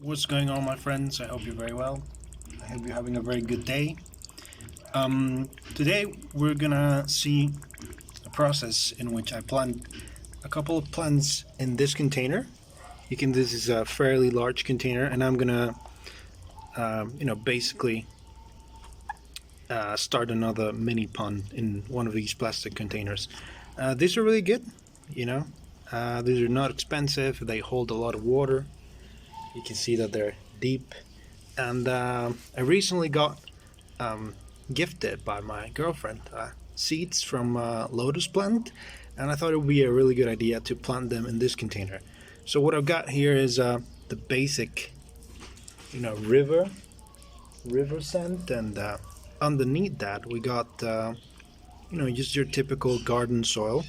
What's going on, my friends? I hope you're very well. I hope you're having a very good day. Today we're gonna see a process in which I plant a couple of plants in this container. This is a fairly large container, and I'm gonna basically start another mini pond in one of these plastic containers. These are really good, these are not expensive. They hold a lot of water. You can see that they're deep, and I recently got gifted by my girlfriend seeds from Lotus plant, and I thought it would be a really good idea to plant them in this container. So what I've got here is the basic, river sand, and underneath that we got just your typical garden soil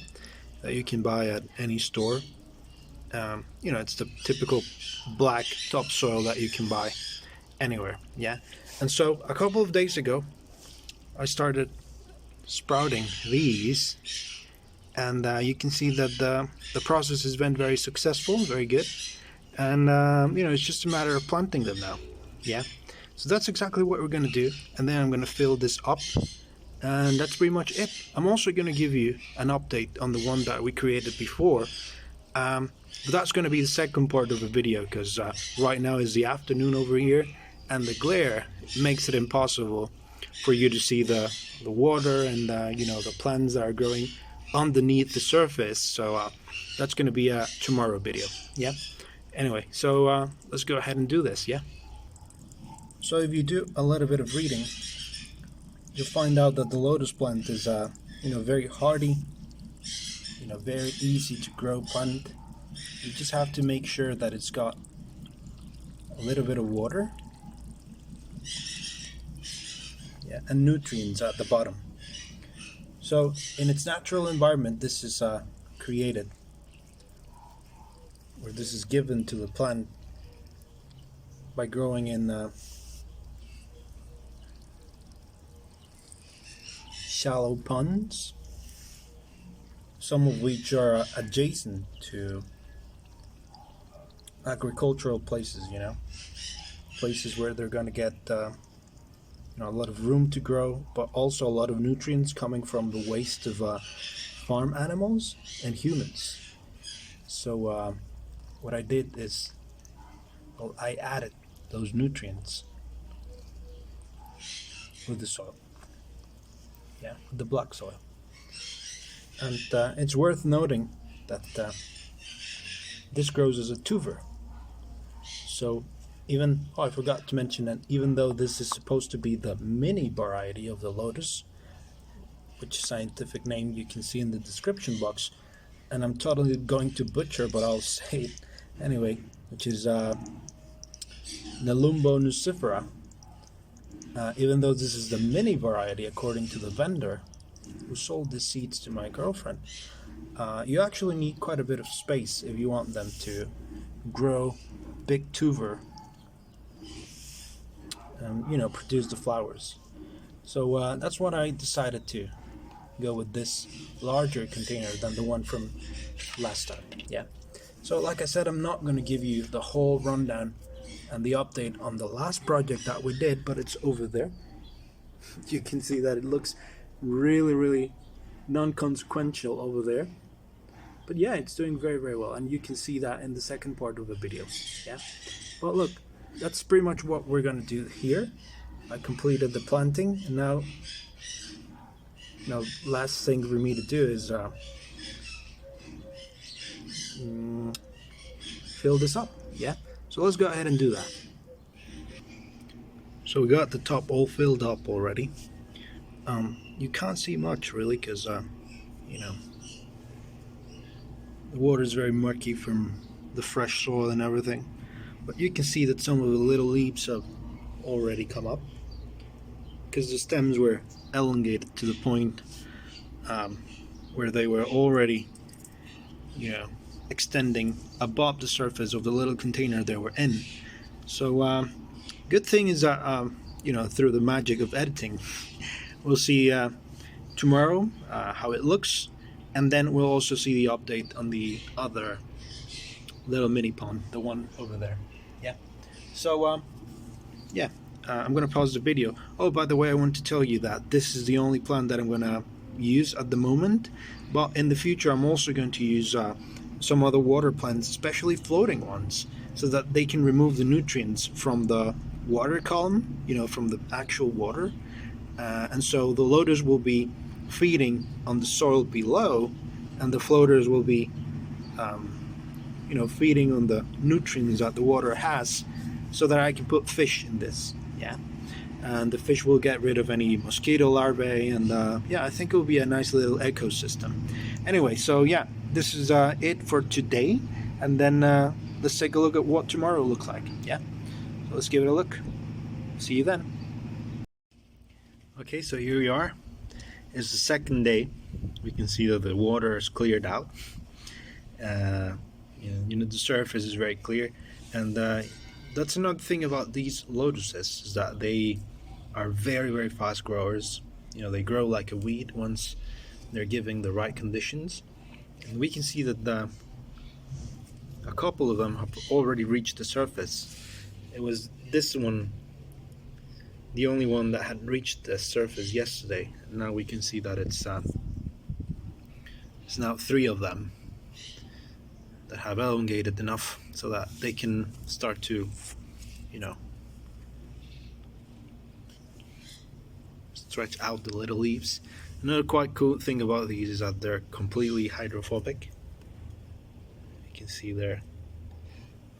that you can buy at any store. It's the typical black topsoil that you can buy anywhere. Yeah. And so a couple of days ago I started sprouting these, and you can see that the process has been very successful, very good, and it's just a matter of planting them now. Yeah. So that's exactly what we're going to do, and then I'm going to fill this up, and that's pretty much it. I'm also going to give you an update on the one that we created before. But that's going to be the second part of the video, because right now is the afternoon over here, and the glare makes it impossible for you to see the water and the plants that are growing underneath the surface. So that's going to be a tomorrow video. Yeah. Anyway, so let's go ahead and do this. Yeah. So if you do a little bit of reading, you'll find out that the lotus plant is very hardy, very easy to grow plant. You just have to make sure that it's got a little bit of water, and nutrients at the bottom. So in its natural environment, this is created, or this is given to the plant by growing in shallow ponds, some of which are adjacent to agricultural places, places where they're going to get a lot of room to grow, but also a lot of nutrients coming from the waste of farm animals and humans. So what I did is, I added those nutrients with the soil, with the black soil. And it's worth noting that this grows as a tuber. So I forgot to mention that even though this is supposed to be the mini variety of the lotus, which scientific name you can see in the description box, and I'm totally going to butcher, but I'll say it anyway, which is Nelumbo nucifera. Even though this is the mini variety according to the vendor who sold the seeds to my girlfriend, you actually need quite a bit of space if you want them to grow big tuber and produce the flowers. So that's what I decided to go with, this larger container than the one from last time. Yeah. So like I said, I'm not going to give you the whole rundown and the update on the last project that we did, but it's over there. You can see that it looks really non-consequential over there, but yeah, it's doing very well, and you can see that in the second part of the video. Yeah. But look, that's pretty much what we're gonna do here. I completed the planting, and now last thing for me to do is fill this up. Yeah. So let's go ahead and do that. So we got the top all filled up already. You can't see much really, because the water is very murky from the fresh soil and everything, but you can see that some of the little leaves have already come up, because the stems were elongated to the point where they were already extending above the surface of the little container they were in. So good thing is that through the magic of editing, we'll see tomorrow how it looks, and then we'll also see the update on the other little mini pond, the one over there. Yeah. So yeah, I'm gonna pause the video. Oh, by the way, I want to tell you that this is the only plant that I'm gonna use at the moment, but in the future I'm also going to use some other water plants, especially floating ones, so that they can remove the nutrients from the water column, you know, from the actual water. And so the lotus will be feeding on the soil below, and the floaters will be you know, feeding on the nutrients that the water has, so that I can put fish in this. Yeah, and the fish will get rid of any mosquito larvae, and yeah, I think it will be a nice little ecosystem. Anyway, so yeah, this is it for today, and then let's take a look at what tomorrow looks like. Yeah, so let's give it a look. See you then. Okay, so here we are. It's the second day. We can see that the water is cleared out. You know, the surface is very clear, and that's another thing about these lotuses, is that they are very fast growers. You know, they grow like a weed once they're given the right conditions, and we can see that a couple of them have already reached the surface. It was this one, the only one that had reached the surface yesterday, and now we can see that it's now 3 of them that have elongated enough so that they can start to, you know, stretch out the little leaves. Another quite cool thing about these is that they're completely hydrophobic. You can see there.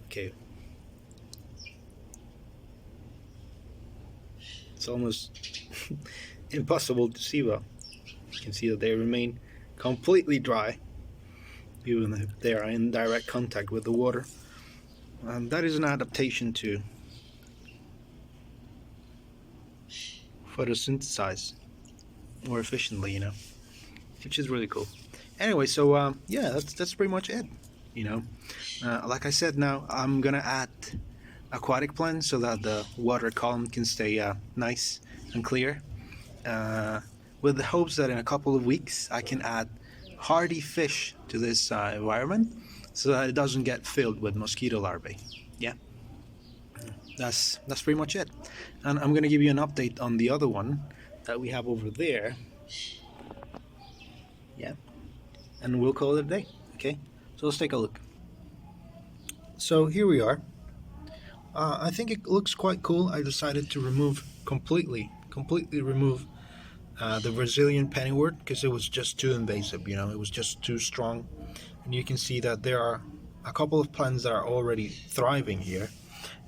Okay. It's almost impossible to see, but you can see that they remain completely dry, even if they are in direct contact with the water. And that is an adaptation to photosynthesize more efficiently, you know, which is really cool. Anyway, so yeah, that's pretty much it, you know. Like I said, now I'm gonna add aquatic plants so that the water column can stay nice and clear, with the hopes that in a couple of weeks I can add hardy fish to this environment, so that it doesn't get filled with mosquito larvae. Yeah, that's pretty much it. And I'm gonna give you an update on the other one that we have over there. Yeah, and we'll call it a day. Okay, so let's take a look. So here we are. I think it looks quite cool. I decided to remove completely remove the Brazilian pennywort, because it was just too invasive, you know, it was just too strong. And you can see that there are a couple of plants that are already thriving here,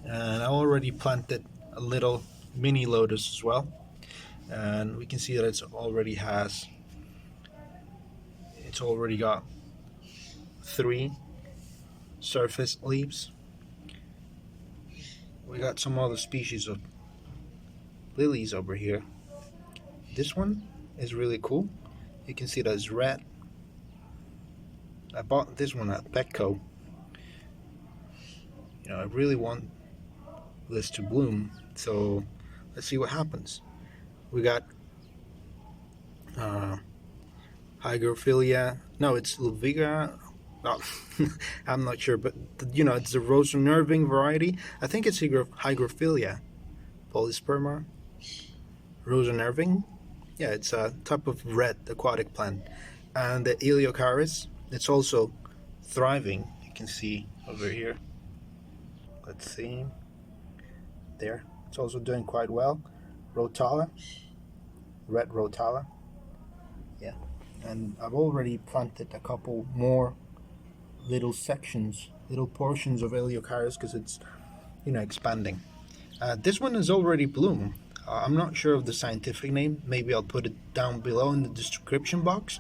and I already planted a little mini lotus as well, and we can see that it's already got 3 surface leaves. We got some other species of lilies over here. This one is really cool. You can see that it's red. I bought this one at Petco. You know, I really want this to bloom, so let's see what happens. We got Hygrophilia. No, it's Luviga. Oh, I'm not sure, but you know, it's the Rosa nerving variety. I think it's Hygrophilia polysperma. Rosa nerving. Yeah, it's a type of red aquatic plant. And the Eliocharis, it's also thriving. You can see over here. Let's see. There. It's also doing quite well. Rotala. Red Rotala. Yeah. And I've already planted a couple more little sections, little portions of Eliocharis, because it's, you know, expanding. This one is already bloomed. I'm not sure of the scientific name. Maybe I'll put it down below in the description box.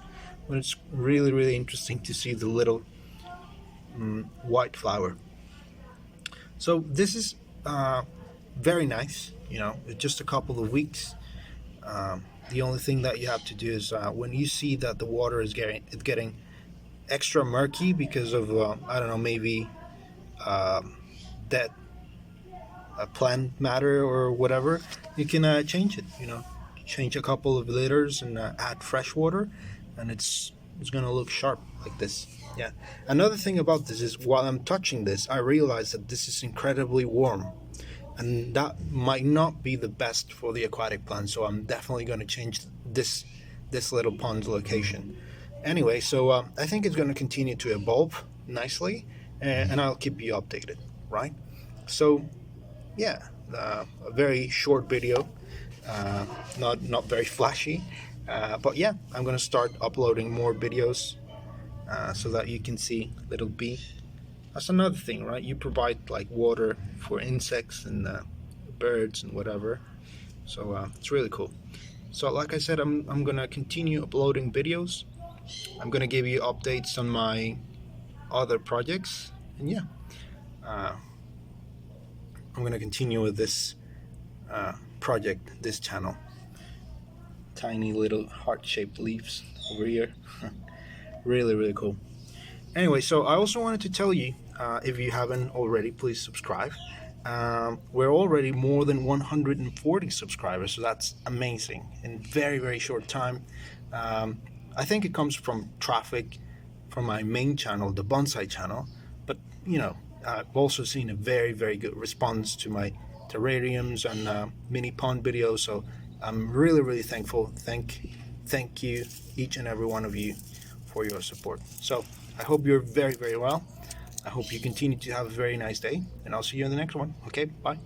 But it's really interesting to see the little white flower. So this is very nice. You know, it's just a couple of weeks. The only thing that you have to do is when you see that the water is getting extra murky because of I don't know, maybe dead plant matter or whatever, you can change it. You know, change a couple of liters and add fresh water, and it's gonna look sharp like this. Yeah. Another thing about this is while I'm touching this, I realize that this is incredibly warm, and that might not be the best for the aquatic plant. So I'm definitely going to change this little pond location. Anyway, so I think it's going to continue to evolve nicely, and I'll keep you updated, right? So yeah, a very short video, uh, not very flashy, but yeah, I'm going to start uploading more videos so that you can see little bee. That's another thing, right? You provide like water for insects and birds and whatever, so it's really cool. So like I said, I'm gonna continue uploading videos. I'm gonna give you updates on my other projects, and yeah, uh, I'm gonna continue with this project, this channel. Tiny little heart-shaped leaves over here. Really cool. Anyway, so I also wanted to tell you, if you haven't already, please subscribe. We're already more than 140 subscribers, so that's amazing in very short time. I think it comes from traffic from my main channel, the Bonsai channel, but you know, I've also seen a very good response to my terrariums and mini pond videos, so I'm really thankful. Thank you, each and every one of you, for your support. So I hope you're very well. I hope you continue to have a very nice day, and I'll see you in the next one. Okay, bye.